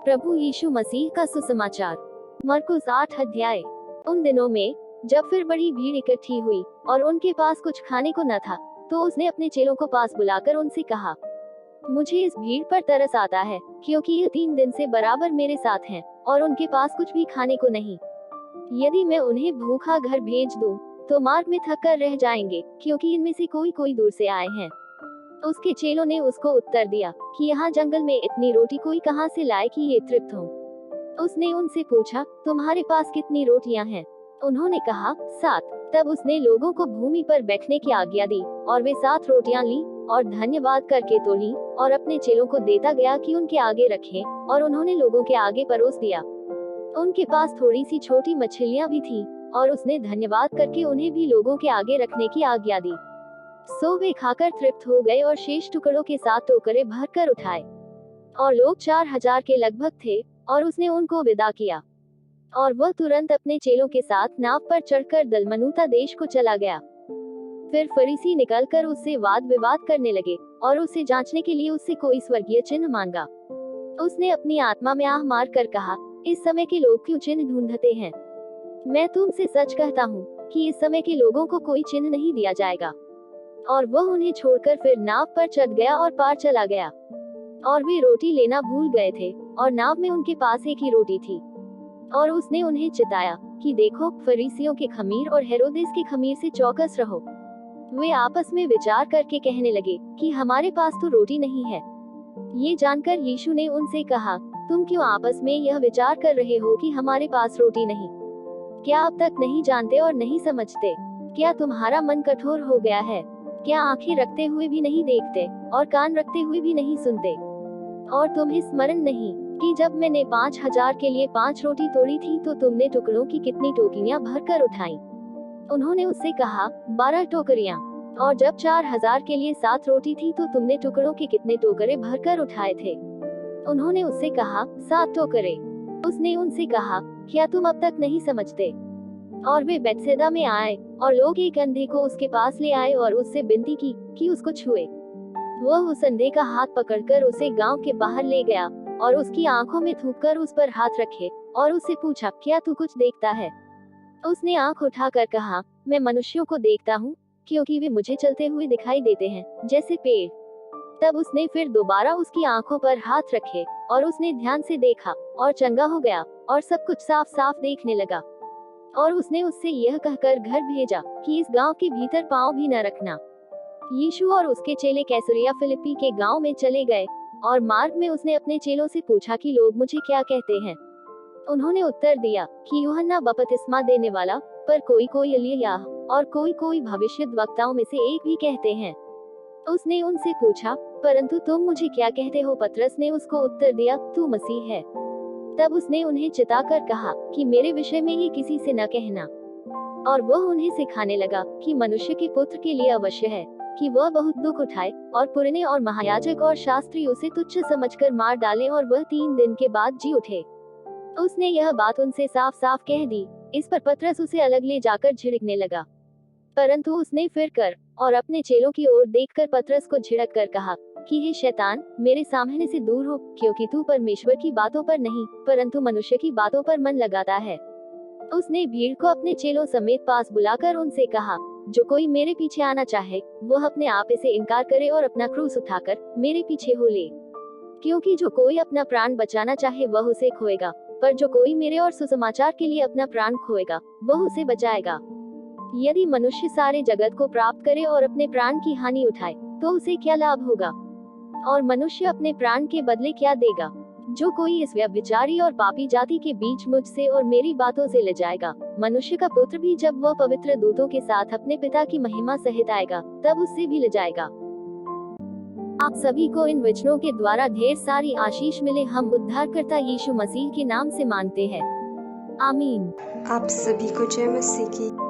प्रभु यीशु मसीह का सुसमाचार। मरकुस 8 अध्याय। उन दिनों में जब फिर बड़ी भीड़ इकट्ठी हुई और उनके पास कुछ खाने को न था, तो उसने अपने चेलों को पास बुलाकर उनसे कहा, मुझे इस भीड़ पर तरस आता है, क्योंकि ये 3 दिन से बराबर मेरे साथ हैं और उनके पास कुछ भी खाने को नहीं। यदि मैं उन्हें भूखा घर भेज दूं, तो मार्ग में थक कर रह जाएंगे, क्योंकि इनमें से कोई दूर से आए हैं। उसके चेलों ने उसको उत्तर दिया कि यहाँ जंगल में इतनी रोटी कोई कहाँ से लाए कि ये तृप्त हो। उसने उनसे पूछा, तुम्हारे पास कितनी रोटियां हैं? उन्होंने कहा, 7। तब उसने लोगों को भूमि पर बैठने की आज्ञा दी और वे 7 रोटियां ली और धन्यवाद करके तोड़ी और अपने चेलों को देता गया कि उनके आगे रखें, और उन्होंने लोगों के आगे परोस दिया। उनके पास थोड़ी सी छोटी मछलियां भी थी और उसने धन्यवाद करके उन्हें भी लोगों के आगे रखने की आज्ञा दी। सो वे खाकर तृप्त हो गए और शेष टुकड़ों के साथ टोकरे भरकर उठाए। और लोग 4000 के लगभग थे, और उसने उनको विदा किया। और वह तुरंत अपने चेलों के साथ नाव पर चढ़कर दलमनूता देश को चला गया। फिर फरीसी निकलकर उससे वाद विवाद करने लगे और उसे जांचने के लिए उससे कोई स्वर्गीय चिन्ह मांगा। उसने अपनी आत्मा में आह मार कर कहा, इस समय के लोग क्यों चिन्ह ढूंढते हैं? मैं तुमसे सच कहता हूँ कि इस समय के लोगों को कोई चिन्ह नहीं दिया जाएगा। और वह उन्हें छोड़कर फिर नाव पर चढ़ गया और पार चला गया। और वे रोटी लेना भूल गए थे, और नाव में उनके पास एक ही रोटी थी। और उसने उन्हें चिताया कि देखो, फरीसियों के खमीर और हेरोदेस के खमीर से चौकस रहो। वे आपस में विचार करके कहने लगे कि हमारे पास तो रोटी नहीं है। ये जानकर यीशु ने उनसे कहा, तुम क्यों आपस में यह विचार कर रहे हो कि हमारे पास रोटी नहीं? क्या अब तक नहीं जानते और नहीं समझते? क्या तुम्हारा मन कठोर हो गया है? क्या आंखें रखते हुए भी नहीं देखते और कान रखते हुए भी नहीं सुनते? और तुम्हें स्मरण नहीं कि जब मैंने 5000 के लिए 5 रोटी तोड़ी थी, तो तुमने टुकड़ों की कितनी टोकरियां भरकर उठाई? उन्होंने उससे कहा, 12 टोकरियां। और जब 4000 के लिए 7 रोटी थी, तो तुमने टुकड़ों के कितने टोकरे भरकर उठाए थे? उन्होंने उससे कहा, 7 टोकरे। उसने उनसे कहा, क्या तुम अब तक नहीं समझते? और वे बेतसैदा में आए, और लोग एक अंधे को उसके पास ले आए और उससे विनती की कि उसको छुए। वह उस अंधे का हाथ पकड़कर उसे गांव के बाहर ले गया और उसकी आंखों में थूककर उस पर हाथ रखे और उससे पूछा, क्या तू कुछ देखता है? उसने आंख उठाकर कहा, मैं मनुष्यों को देखता हूँ, क्योंकि वे मुझे चलते हुए दिखाई देते हैं, जैसे पेड़। तब उसने फिर दोबारा उसकी आंखों पर हाथ रखे और उसने ध्यान से देखा और चंगा हो गया और सब कुछ साफ साफ देखने लगा। और उसने उससे यह कहकर घर भेजा कि इस गांव के भीतर पांव भी न रखना। यीशु और उसके चेले कैसरिया फिलिप्पी के गांव में चले गए, और मार्ग में उसने अपने चेलों से पूछा कि लोग मुझे क्या कहते हैं? उन्होंने उत्तर दिया कि यूहन्ना बपतिस्मा देने वाला, पर कोई एलिय्याह और कोई भविष्यद्वक्ताओं में से एक भी कहते हैं। उसने उनसे पूछा, परंतु तुम मुझे क्या कहते हो? पतरस ने उसको उत्तर दिया, तू मसीह है। तब उसने उन्हें चिताकर कहा कि मेरे विषय में ये किसी से न कहना। और वह उन्हें सिखाने लगा कि मनुष्य के पुत्र के लिए अवश्य है कि वह बहुत दुख उठाए, और पुरने और महायाजक और शास्त्री उसे तुच्छ समझकर मार डालें, और वह 3 दिन के बाद जी उठे। उसने यह बात उनसे साफ साफ कह दी। इस पर पतरस उसे अलग ले जाकर झिड़कने लगा। परंतु उसने फिर कर और अपने चेलों की ओर देखकर पतरस को झिड़क कर कहा कि हे शैतान, मेरे सामने से दूर हो, क्योंकि तू परमेश्वर की बातों पर नहीं, परंतु मनुष्य की बातों पर मन लगाता है। उसने भीड़ को अपने चेलों समेत पास बुलाकर उनसे कहा, जो कोई मेरे पीछे आना चाहे, वह अपने आप से इनकार करे और अपना क्रूस उठाकर मेरे पीछे हो ले। क्योंकि जो कोई अपना प्राण बचाना चाहे, वह उसे खोएगा, पर जो कोई मेरे और सुसमाचार के लिए अपना प्राण खोएगा, वह उसे बचाएगा। यदि मनुष्य सारे जगत को प्राप्त करे और अपने प्राण की हानि उठाए, तो उसे क्या लाभ होगा? और मनुष्य अपने प्राण के बदले क्या देगा? जो कोई इस व्यभिचारी और पापी जाति के बीच मुझसे और मेरी बातों से ले जाएगा, मनुष्य का पुत्र भी जब वह पवित्र दूतों के साथ अपने पिता की महिमा सहित आएगा, तब उससे भी ले जाएगा। आप सभी को इन वचनों के द्वारा ढेर सारी आशीष मिले, हम उद्धारकर्ता यीशु मसीह के नाम से मांगते हैं। आमीन। आप सभी को जय मसीह की।